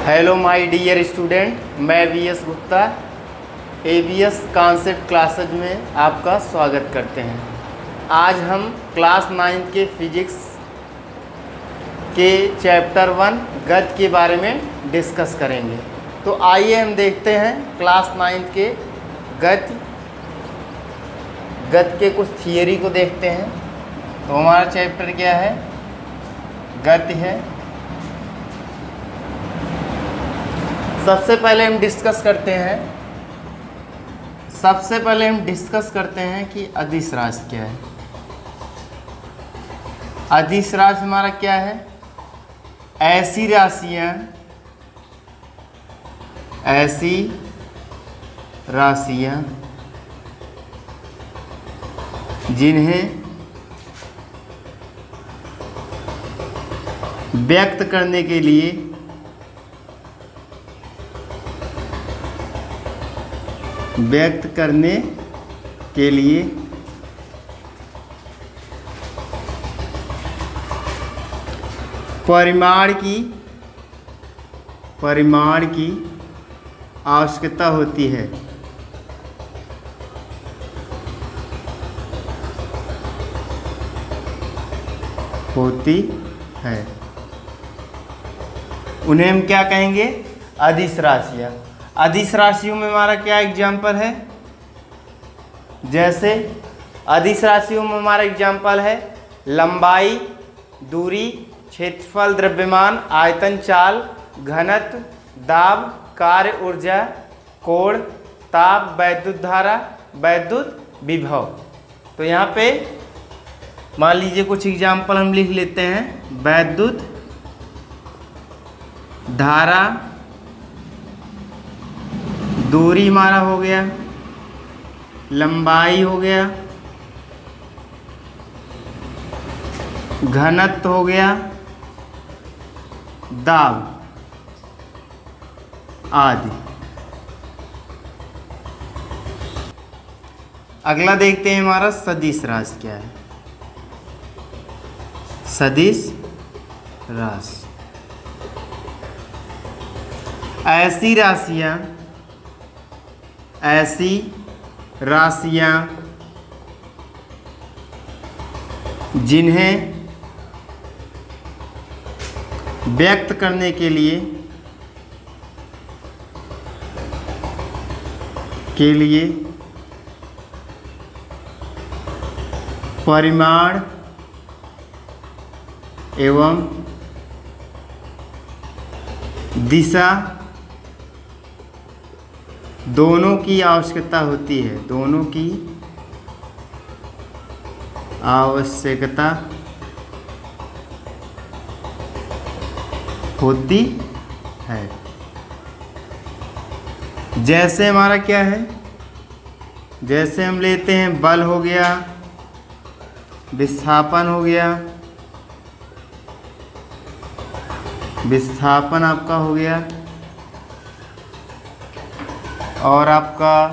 Hello my dear student, मैं VS Gupta ABS concept classes में आपका स्वागत करते हैं। आज हम क्लास 9 के फिजिक्स के चैप्टर 1 गति के बारे में डिस्कस करेंगे। तो आइए हम देखते हैं क्लास 9 के गति के कुछ थियरी को देखते हैं। तो हमारा चैप्टर क्या है? गति है। सबसे पहले हम डिस्कस करते हैं कि अदिश राशि क्या है। अदिश राशि हमारा क्या है? ऐसी राशियां जिन्हें व्यक्त करने के लिए परिमाण की आवश्यकता होती है। उन्हें हम क्या कहेंगे? अदिश राशियां। अदिश राशियों में हमारा क्या एग्जाम्पल है? जैसे अदिश राशियों में हमारा एग्जाम्पल है लंबाई, दूरी, क्षेत्रफल, द्रव्यमान, आयतन, चाल, घनत्व, दाब, कार्य ऊर्जा, कोण, ताप, वैद्युत धारा, वैद्युत विभव। तो यहाँ पे मान लीजिए कुछ एग्जाम्पल हम लिख लेते हैं। वैद्युत धारा, दूरी हमारा हो गया, लंबाई हो गया, घनत्व हो गया, दाब आदि। अगला देखते हैं हमारा सदिश राशि क्या है। सदिश राशि ऐसी राशियां जिन्हें व्यक्त करने के लिए परिमाण एवं दिशा दोनों की आवश्यकता होती है। जैसे हमारा क्या है? जैसे हम लेते हैं बल हो गया, विस्थापन हो गया, विस्थापन आपका हो गया, और आपका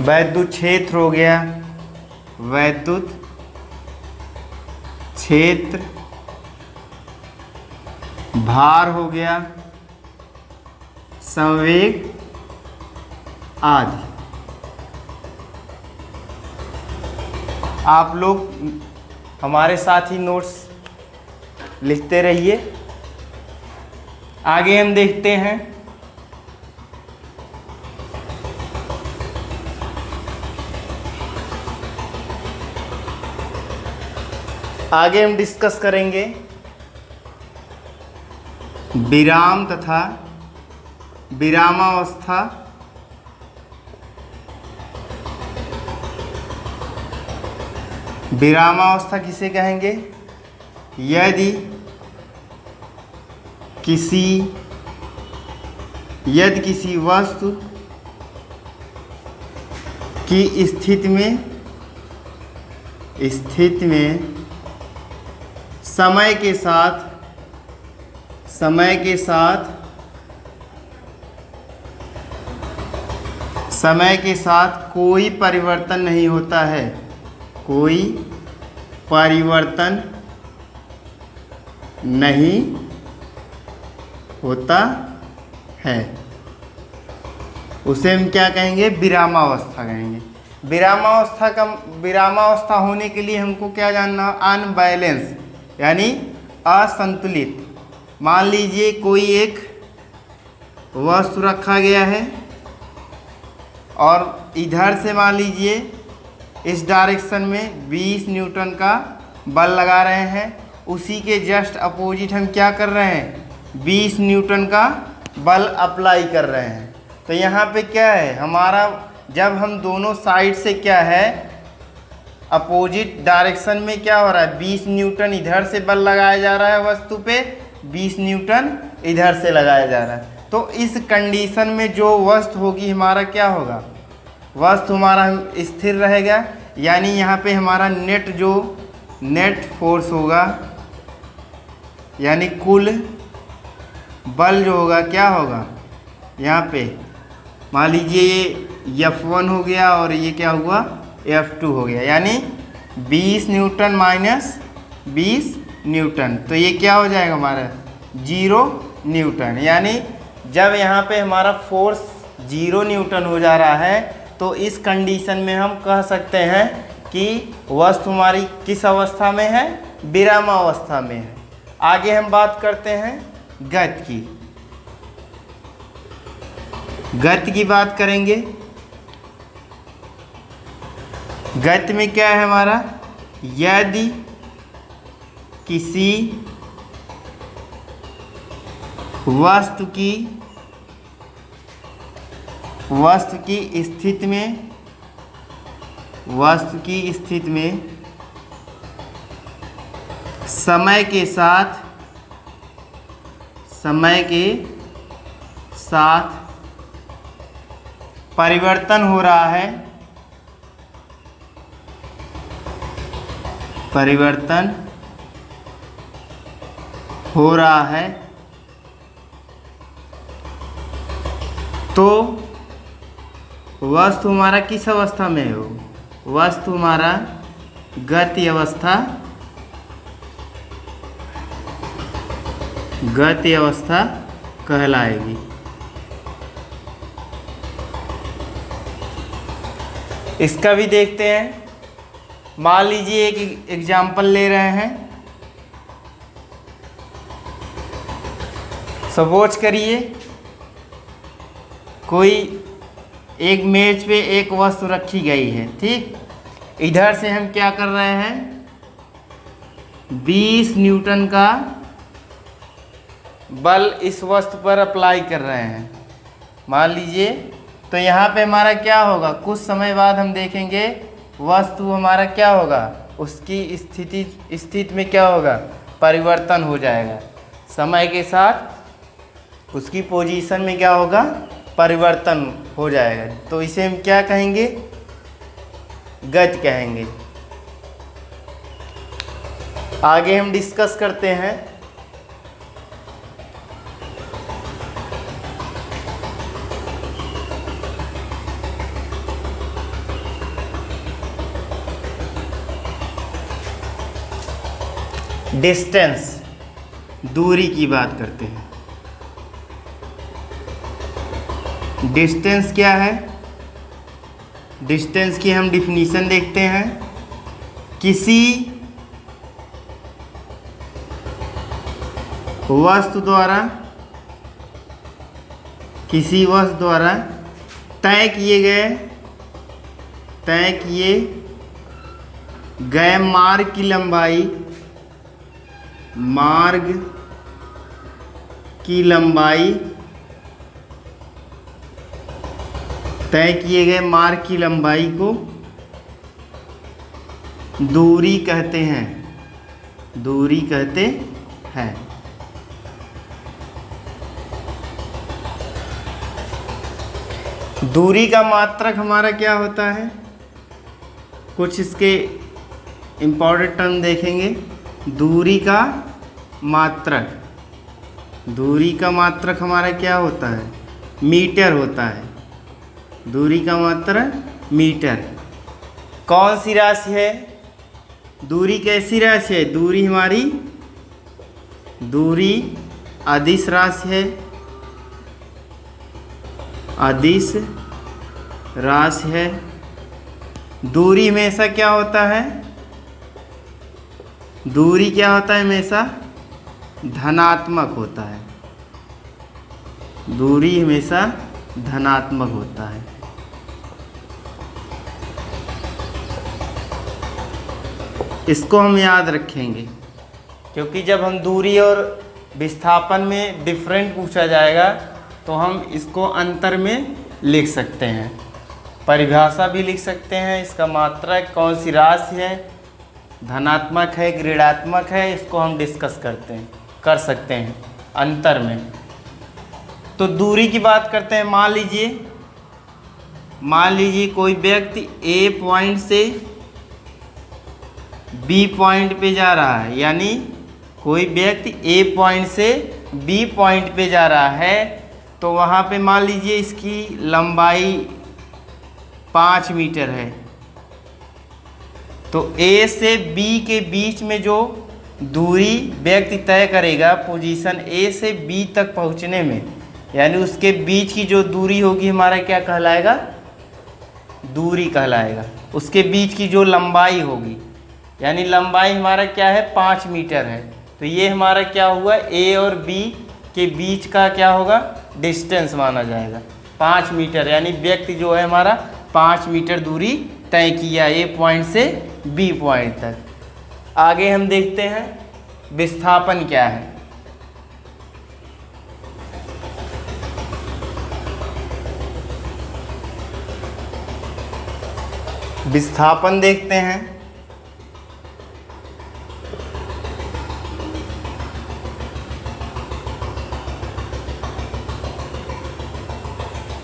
वैद्युत क्षेत्र हो गया, वैद्युत क्षेत्र, भार हो गया, संवेग आदि। आप लोग हमारे साथ ही नोट्स लिखते रहिए। आगे हम देखते हैं हम डिस्कस करेंगे विराम तथा विरामावस्था किसे कहेंगे? यदि किसी वस्तु की स्थिति में समय के साथ कोई परिवर्तन नहीं होता है, कोई परिवर्तन नहीं होता है, उसे हम क्या कहेंगे? विरामावस्था कहेंगे। विरामावस्था होने के लिए हमको क्या जानना? अनबैलेंस यानी असंतुलित। मान लीजिए कोई एक वस्तु रखा गया है और इधर से मान लीजिए इस डायरेक्शन में 20 न्यूटन का बल लगा रहे हैं, उसी के जस्ट अपोजिट हम क्या कर रहे हैं? 20 न्यूटन का बल अप्लाई कर रहे हैं। तो यहाँ पे क्या है हमारा, जब हम दोनों साइड से क्या है अपोजिट डायरेक्शन में क्या हो रहा है? 20 न्यूटन इधर से बल लगाया जा रहा है वस्तु पे, 20 न्यूटन इधर से लगाया जा रहा है। तो इस कंडीशन में जो वस्तु होगी हमारा क्या होगा? वस्तु हमारा स्थिर रहेगा, यानी यहाँ पे हमारा नेट फोर्स होगा, यानी कुल बल जो होगा क्या होगा? यहाँ पे मान लीजिए ये F1 हो गया और ये क्या हुआ? F2 हो गया, यानी 20 न्यूटन माइनस 20 न्यूटन, तो ये क्या हो जाएगा हमारा? 0 न्यूटन। यानी जब यहाँ पे हमारा फोर्स 0 न्यूटन हो जा रहा है तो इस कंडीशन में हम कह सकते हैं कि वस्तु हमारी किस अवस्था में है? विरामावस्था में है। आगे हम बात करते हैं गति की। गति की बात करेंगे। गति में क्या है हमारा? यदि किसी वस्तु की स्थिति में समय के साथ परिवर्तन हो रहा है, तो वस्तु हमारा किस अवस्था में हो? वस्तु हमारा गति अवस्था कहलाएगी। इसका भी देखते हैं। मान लीजिए एक एग्जाम्पल ले रहे हैं। सपोज करिए कोई एक मेज पे एक वस्तु रखी गई है, ठीक। इधर से हम क्या कर रहे हैं? 20 न्यूटन का बल इस वस्तु पर अप्लाई कर रहे हैं, मान लीजिए। तो यहाँ पे हमारा क्या होगा? कुछ समय बाद हम देखेंगे वस्तु हमारा क्या होगा? उसकी स्थिति में क्या होगा? परिवर्तन हो जाएगा। समय के साथ उसकी पोजीशन में क्या होगा? परिवर्तन हो जाएगा। तो इसे हम क्या कहेंगे? गति कहेंगे। आगे हम डिस्कस करते हैं डिस्टेंस, दूरी की बात करते हैं। डिस्टेंस क्या है? डिस्टेंस की हम डिफिनीशन देखते हैं। किसी वस्तु द्वारा तय किए गए मार्ग की लंबाई तय किए गए मार्ग की लंबाई को दूरी कहते हैं। दूरी का मात्रक हमारा क्या होता है? कुछ इसके इम्पोर्टेंट टर्म देखेंगे। दूरी का मात्रक हमारा क्या होता है? मीटर होता है। दूरी का मात्रक मीटर। कौन सी राशि है? दूरी कैसी राशि है? दूरी हमारी दूरी अदिश राशि है, अदिश राशि है। दूरी हमेशा क्या होता है, दूरी क्या होता है, हमेशा धनात्मक होता है। दूरी हमेशा धनात्मक होता है। इसको हम याद रखेंगे, क्योंकि जब हम दूरी और विस्थापन में डिफरेंट पूछा जाएगा तो हम इसको अंतर में लिख सकते हैं, परिभाषा भी लिख सकते हैं, इसका मात्रक कौन सी राशि है, धनात्मक है ऋणात्मक है, इसको हम डिस्कस कर सकते हैं अंतर में। तो दूरी की बात करते हैं। मान लीजिए कोई व्यक्ति ए पॉइंट से बी पॉइंट पे जा रहा है, यानी कोई व्यक्ति ए पॉइंट से बी पॉइंट पे जा रहा है, तो वहाँ पे मान लीजिए इसकी लंबाई 5 मीटर है। तो ए से बी के बीच में जो दूरी व्यक्ति तय करेगा पोजीशन ए से बी तक पहुँचने में, यानी उसके बीच की जो दूरी होगी हमारा क्या कहलाएगा, दूरी कहलाएगा। उसके बीच की जो लंबाई होगी, यानी लंबाई हमारा क्या है, 5 मीटर है। तो ये हमारा क्या हुआ, ए और बी के बीच का क्या होगा, डिस्टेंस माना जाएगा 5 मीटर। यानी व्यक्ति जो है हमारा 5 मीटर दूरी तय किया ए पॉइंट से बी पॉइंट तक। आगे हम देखते हैं विस्थापन क्या है। विस्थापन देखते हैं।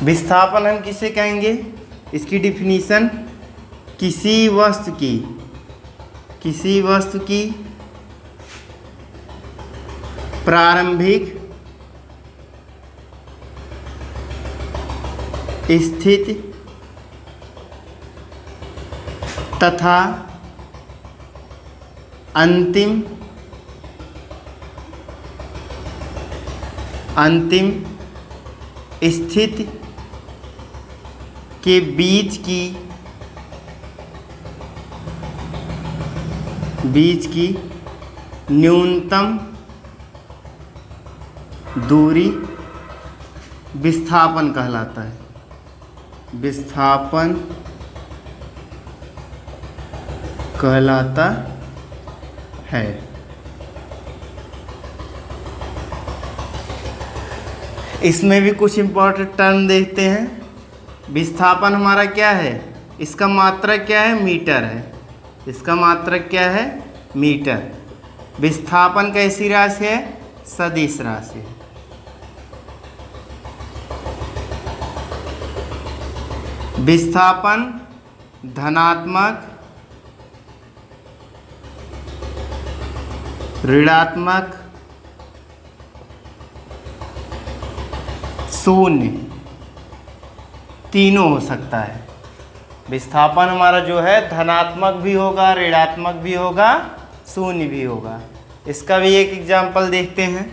विस्थापन हम किसे कहेंगे, इसकी डिफिनीशन किसी वस्तु की प्रारंभिक स्थिति तथा अंतिम स्थिति के बीच की न्यूनतम दूरी विस्थापन कहलाता है। विस्थापन कहलाता है। इसमें भी कुछ इंपॉर्टेंट टर्म देखते हैं। विस्थापन हमारा क्या है, इसका मात्रक क्या है, मीटर है। इसका मात्रक क्या है, मीटर। विस्थापन कैसी राशि है, सदिश राशि है। विस्थापन धनात्मक, ऋणात्मक, शून्य, तीनों हो सकता है। विस्थापन हमारा जो है धनात्मक भी होगा, ऋणात्मक भी होगा, शून्य भी होगा। इसका भी एक एग्जाम्पल देखते हैं।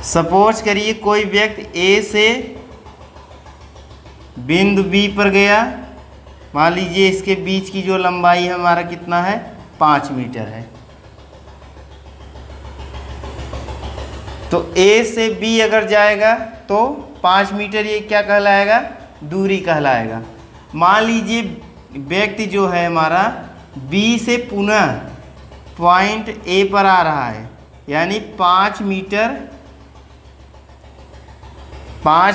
सपोज करिए कोई व्यक्ति ए से बिंदु बी पर गया। मान लीजिए इसके बीच की जो लंबाई है हमारा कितना है, 5 मीटर है। तो ए से बी अगर जाएगा तो 5 मीटर ये क्या कहलाएगा, दूरी कहलाएगा। मान लीजिए व्यक्ति जो है हमारा बी से पुनः पॉइंट ए पर आ रहा है, यानी 5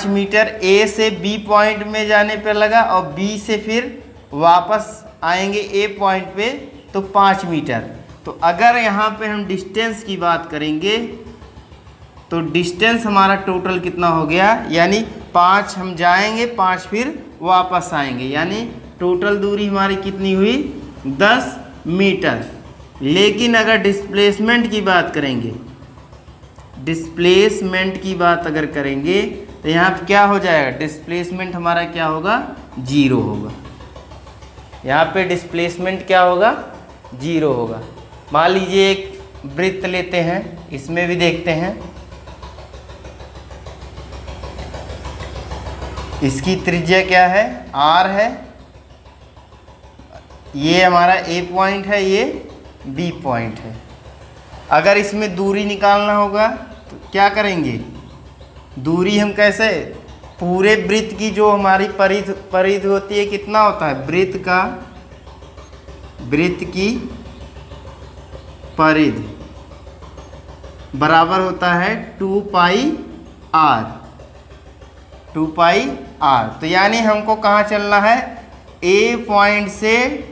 मीटर ए से बी पॉइंट में जाने पर लगा और बी से फिर वापस आएंगे ए पॉइंट पे, तो 5 मीटर। तो अगर यहाँ पे हम डिस्टेंस की बात करेंगे तो डिस्टेंस हमारा टोटल कितना हो गया, यानी 5 हम जाएंगे, 5 फिर वापस आएंगे, यानी टोटल दूरी हमारी कितनी हुई, 10 मीटर। लेकिन अगर डिस्प्लेसमेंट की बात करेंगे, डिस्प्लेसमेंट की बात अगर करेंगे तो यहाँ पे क्या हो जाएगा, डिस्प्लेसमेंट हमारा क्या होगा, 0 होगा। यहाँ पे डिस्प्लेसमेंट क्या होगा, 0 होगा। मान लीजिए एक वृत्त लेते हैं, इसमें भी देखते हैं। इसकी त्रिज्या क्या है, r है। ये हमारा A पॉइंट है, ये B पॉइंट है। अगर इसमें दूरी निकालना होगा तो क्या करेंगे, दूरी हम कैसे, पूरे वृत्त की जो हमारी परिधि होती है कितना होता है, वृत्त की परिधि बराबर होता है 2 पाई r। तो यानी हमको कहाँ चलना है, A पॉइंट से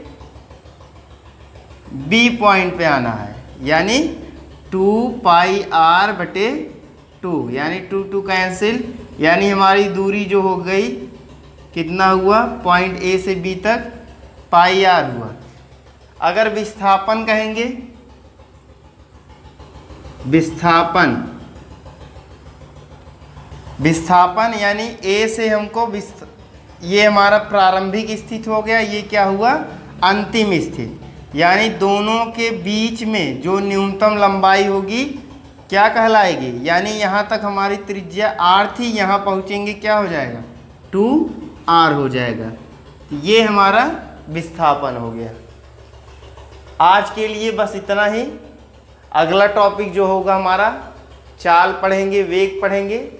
B पॉइंट पे आना है, यानी 2 पाई r बटे 2, यानी 2 कैंसिल, यानी हमारी दूरी जो हो गई कितना हुआ, पॉइंट A से B तक पाई r हुआ। अगर विस्थापन कहेंगे, विस्थापन यानी A से हमको ये हमारा प्रारंभिक स्थिति हो गया, ये क्या हुआ, अंतिम स्थिति, यानी दोनों के बीच में जो न्यूनतम लंबाई होगी क्या कहलाएगी, यानी यहाँ तक हमारी त्रिज्या r थी, यहाँ पहुँचेंगे क्या हो जाएगा, 2r हो जाएगा। ये हमारा विस्थापन हो गया। आज के लिए बस इतना ही। अगला टॉपिक जो होगा हमारा चाल पढ़ेंगे, वेग पढ़ेंगे।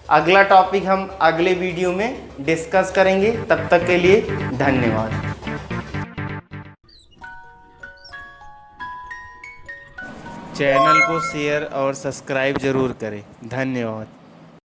अगला टॉपिक हम अगले वीडियो में डिस्कस करेंगे। तब तक के लिए धन्यवाद। चैनल को शेयर और सब्सक्राइब जरूर करें। धन्यवाद।